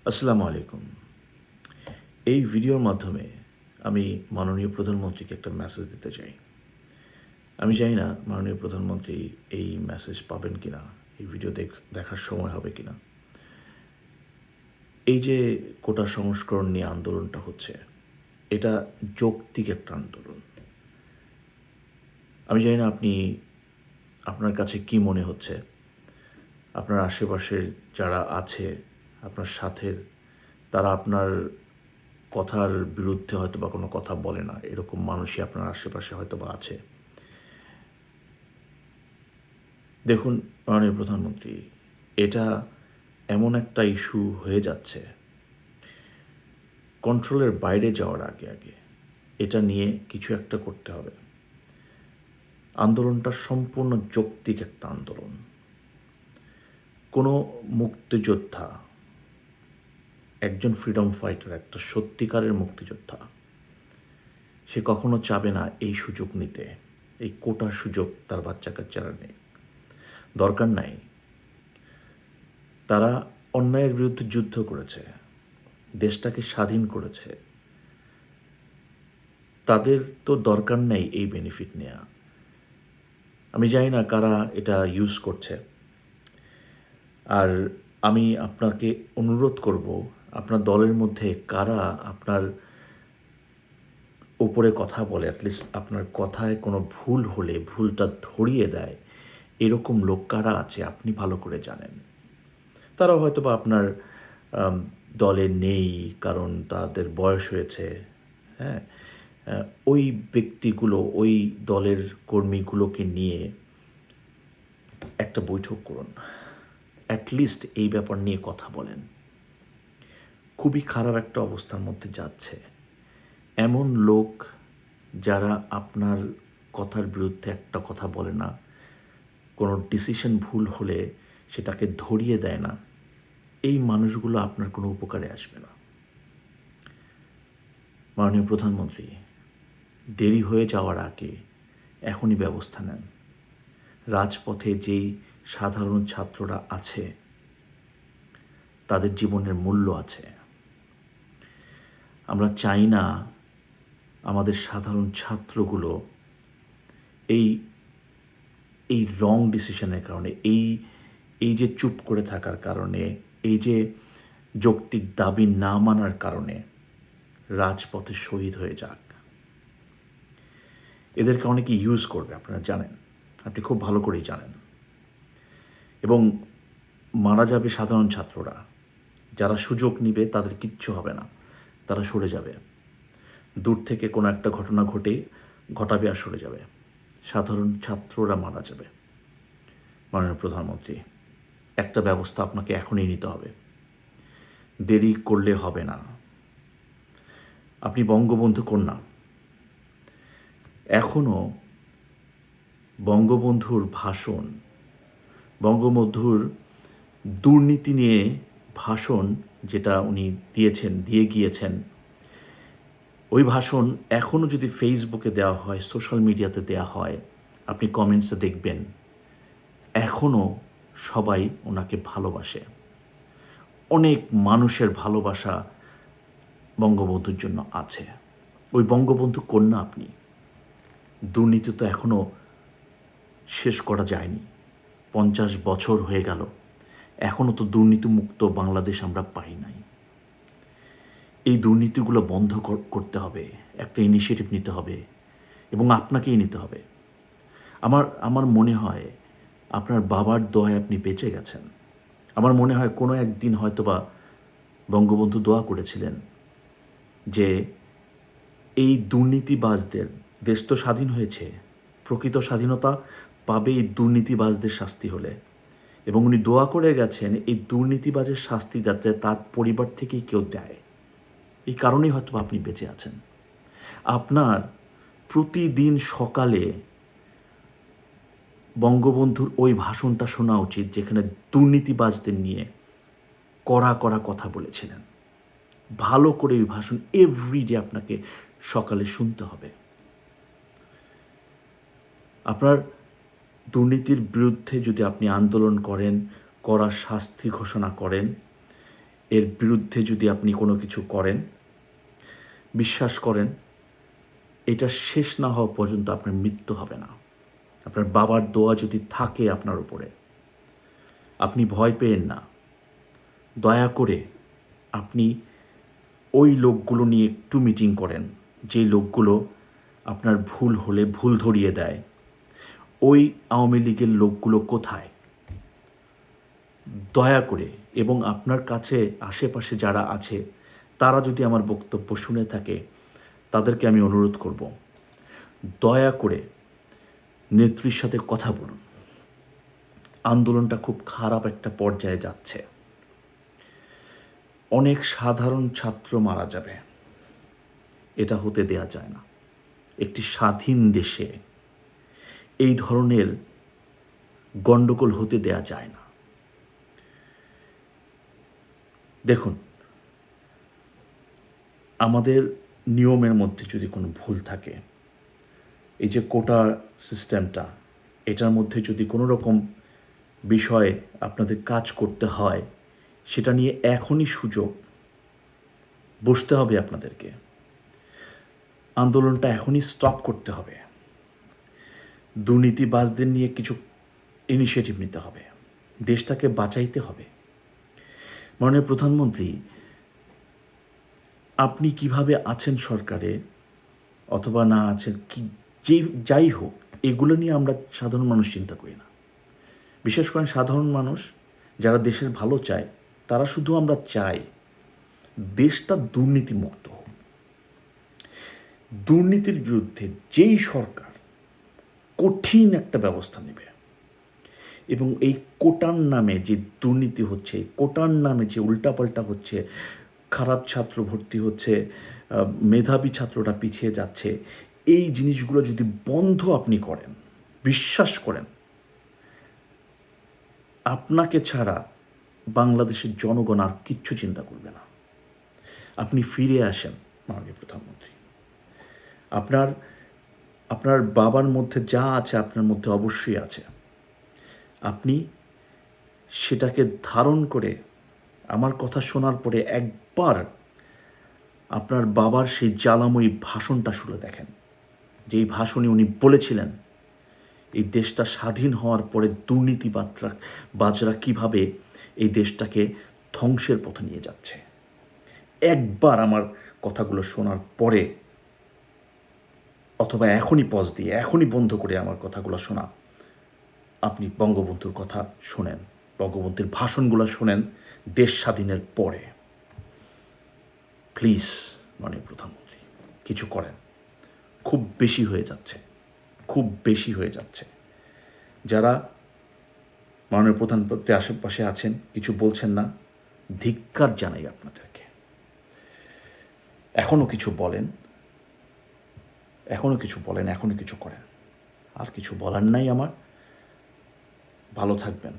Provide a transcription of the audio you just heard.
আসসালামু আলাইকুম। এই ভিডিওর মাধ্যমে আমি মাননীয় প্রধানমন্ত্রীকে একটা মেসেজ দিতে চাই। আমি জানি না মাননীয় প্রধানমন্ত্রী এই মেসেজ পাবেন কিনা, এই ভিডিও দেখার সময় হবে কিনা। এই যে কোটা সংস্করণ নিয়ে আন্দোলনটা হচ্ছে, এটা যৌক্তিক একটা আন্দোলন। আমি জানি না আপনার কাছে কি মনে হচ্ছে। আপনার আশেপাশের যারা আছে, আপনার সাথের, তারা আপনার কথার বিরুদ্ধে হয়তোবা কোনো কথা বলে না। এরকম মানুষই আপনার আশেপাশে হয়তোবা আছে। দেখুন মাননীয় প্রধানমন্ত্রী, এটা এমন একটা ইস্যু হয়ে যাচ্ছে, কন্ট্রোলের বাইরে যাওয়ার আগে এটা নিয়ে কিছু একটা করতে হবে। আন্দোলনটা সম্পূর্ণ যৌক্তিক একটা আন্দোলন। কোনো মুক্তিযোদ্ধা, একজন ফ্রিডম ফাইটার, একটা সত্যিকারের মুক্তিযোদ্ধা, সে কখনো চাবে না এই সুযোগ নিতে, এই কোটার সুযোগ তার বাচ্চা কাচ্চারা নেই। দরকার নাই। তারা অন্যায়ের বিরুদ্ধে যুদ্ধ করেছে, দেশটাকে স্বাধীন করেছে। তাদের তো দরকার নেই এই বেনিফিট নেওয়া। আমি জানি না কারা এটা ইউজ করছে। আর আমি আপনাকে অনুরোধ করব, আপনার দলের মধ্যে কারা আপনার উপরে কথা বলে, অ্যাটলিস্ট আপনার কথায় কোনো ভুল হলে ভুলটা ধরিয়ে দেয়, এরকম লোক কারা আছে আপনি ভালো করে জানেন। তারা হয়তোবা আপনার দলে নেই, কারণ তাদের বয়স হয়েছে। হ্যাঁ, ওই ব্যক্তিগুলো, ওই দলের কর্মীগুলোকে নিয়ে একটা বৈঠক করুন। অ্যাটলিস্ট এই ব্যাপার নিয়ে কথা বলেন। খুবই খারাপ একটা অবস্থার মধ্যে যাচ্ছে। এমন লোক যারা আপনার কথার বিরুদ্ধে একটা কথা বলে না, কোনো ডিসিশন ভুল হলে সেটাকে ধরিয়ে দেয় না, এই মানুষগুলো আপনার কোনো উপকারে আসবে না। মাননীয় প্রধানমন্ত্রী, দেরি হয়ে যাওয়ার আগে এখনই ব্যবস্থা নেন। রাজপথে যেই সাধারণ ছাত্ররা আছে, তাদের জীবনের মূল্য আছে। আমরা চাই না আমাদের সাধারণ ছাত্রগুলো এই এই রং ডিসিশনের কারণে, এই যে চুপ করে থাকার কারণে, এই যে যৌক্তিক দাবি না মানার কারণে রাজপথে শহীদ হয়ে যাক। এদেরকে অনেকে ইউজ করবে, আপনারা জানেন, আপনি খুব ভালো করেই জানেন। এবং মারা যাবে সাধারণ ছাত্ররা। যারা সুযোগ নিবে তাদের কিচ্ছু হবে না, তারা সরে যাবে। দূর থেকে কোনো একটা ঘটনা ঘটাবে আর সরে যাবে। সাধারণ ছাত্ররা মারা যাবে। মাননীয় প্রধানমন্ত্রী, একটা ব্যবস্থা আপনাকে এখনই নিতে হবে, দেরি করলে হবে না। আপনি বঙ্গবন্ধু কন্যা, এখনও বঙ্গবন্ধুর ভাষণ, বঙ্গবন্ধুর দুর্নীতি নিয়ে ভাষণ যেটা উনি দিয়ে গিয়েছেন, ওই ভাষণ এখনও যদি ফেসবুকে দেওয়া হয়, সোশ্যাল মিডিয়াতে দেওয়া হয়, আপনি কমেন্টসে দেখবেন এখনও সবাই ওনাকে ভালোবাসে। অনেক মানুষের ভালোবাসা বঙ্গবন্ধুর জন্য আছে। ওই বঙ্গবন্ধু কন্যা আপনি। দুর্নীতি তো এখনও শেষ করা যায়নি। 50 বছর হয়ে গেল, এখনও তো দুর্নীতিমুক্ত বাংলাদেশ আমরা পাই নাই। এই দুর্নীতিগুলো বন্ধ করতে হবে, একটা ইনিশিয়েটিভ নিতে হবে এবং আপনাকেই নিতে হবে। আমার মনে হয় আপনার বাবার দোয়ায় আপনি বেঁচে গেছেন। আমার মনে হয় কোনো একদিন হয়তোবা বঙ্গবন্ধু দোয়া করেছিলেন যে এই দুর্নীতিবাজদের, দেশ তো স্বাধীন হয়েছে, প্রকৃত স্বাধীনতা পাবে এই দুর্নীতিবাজদের শাস্তি হলে। এবং উনি দোয়া করে গেছেন এই দুর্নীতিবাজের শাস্তি যাতে তার পরিবার থেকেই কেউ দেয়। এই কারণেই হয়তো আপনি বেঁচে আছেন। আপনার প্রতিদিন সকালে বঙ্গবন্ধুর ওই ভাষণটা শোনা উচিত, যেখানে দুর্নীতিবাজদের নিয়ে কড়া কড়া কথা বলেছিলেন। ভালো করে ওই ভাষণ এভরিডে আপনাকে সকালে শুনতে হবে। আপনার দুর্নীতির বিরুদ্ধে যদি আপনি আন্দোলন করেন, কড়া শাস্তি ঘোষণা করেন, এর বিরুদ্ধে যদি আপনি কোনো কিছু করেন, বিশ্বাস করেন এটা শেষ না হওয়া পর্যন্ত আপনার মৃত্যু হবে না। আপনার বাবার দোয়া যদি থাকে আপনার উপরে, আপনি ভয় পেয়েন না। দয়া করে আপনি ওই লোকগুলো নিয়ে একটু মিটিং করেন, যে লোকগুলো আপনার ভুল হলে ভুল ধরিয়ে দেয়। ওই আওয়ামী লীগের লোকগুলো কোথায়? দয়া করে, এবং আপনার কাছে আশেপাশে যারা আছে তারা যদি আমার বক্তব্য শুনে থাকে, তাদেরকে আমি অনুরোধ করব, দয়া করে নেত্রীর সাথে কথা বলুন। আন্দোলনটা খুব খারাপ একটা পর্যায়ে যাচ্ছে। অনেক সাধারণ ছাত্র মারা যাবে, এটা হতে দেয়া যায় না। একটি স্বাধীন দেশে এই ধরনের গণ্ডগোল হতে দেয়া যায় না। দেখুন, আমাদের নিয়মের মধ্যে যদি কোনো ভুল থাকে, এই যে কোটা সিস্টেমটা, এটার মধ্যে যদি কোনো রকম বিষয়ে আপনাদের কাজ করতে হয়, সেটা নিয়ে এখনই সুযোগ, বসতে হবে আপনাদেরকে। আন্দোলনটা এখনই স্টপ করতে হবে। দুর্নীতিবাজদের নিয়ে কিছু ইনিশিয়েটিভ নিতে হবে, দেশটাকে বাঁচাইতে হবে। মাননীয় প্রধানমন্ত্রী, আপনি কিভাবে আছেন সরকারে অথবা না আছেন, কি যাই হোক, এগুলো নিয়ে আমরা সাধারণ মানুষ চিন্তা করি না। বিশেষ করে সাধারণ মানুষ যারা দেশের ভালো চায়, তারা শুধু আমরা চাই দেশটা দুর্নীতিমুক্ত হোক। দুর্নীতির বিরুদ্ধে যেই সরকার কঠিন একটা ব্যবস্থা নেবে, এবং এই কোটার নামে যে দুর্নীতি হচ্ছে, কোটার নামে যে উল্টাপাল্টা হচ্ছে, খারাপ ছাত্র ভর্তি হচ্ছে, মেধাবী ছাত্ররা পিছিয়ে যাচ্ছে, এই জিনিসগুলো যদি বন্ধ আপনি করেন, বিশ্বাস করেন আপনাকে ছাড়া বাংলাদেশের জনগণ আর কিচ্ছু চিন্তা করবে না। আপনি ফিরে আসেন মাননীয় প্রধানমন্ত্রী। আপনার বাবার মধ্যে যা আছে আপনার মধ্যে অবশ্যই আছে। আপনি সেটাকে ধারণ করে আমার কথা শোনার পরে একবার আপনার বাবার সেই জ্বালাময়ী ভাষণটা শুনে দেখেন, যেই ভাষণে উনি বলেছিলেন এই দেশটা স্বাধীন হওয়ার পরে দুর্নীতিবাজরা কিভাবে এই দেশটাকে ধ্বংসের পথে নিয়ে যাচ্ছে। একবার আমার কথাগুলো শোনার পরে, অথবা এখনই পজ দিয়ে এখনই বন্ধ করে আমার কথাগুলো শোনা, আপনি বঙ্গবন্ধুর কথা শোনেন, বঙ্গবন্ধুর ভাষণগুলো শোনেন দেশ স্বাধীনের পরে। প্লিজ মাননীয় প্রধানমন্ত্রী, কিছু করেন। খুব বেশি হয়ে যাচ্ছে, খুব বেশি হয়ে যাচ্ছে। যারা মাননীয় প্রধানমন্ত্রীর আশেপাশে আছেন, কিছু বলছেন না, ধিক্কার জানাই আপনাদেরকে। এখনও কিছু বলেন, এখনও কিছু করেন। আর কিছু বলার নাই আমার। ভালো থাকবেন।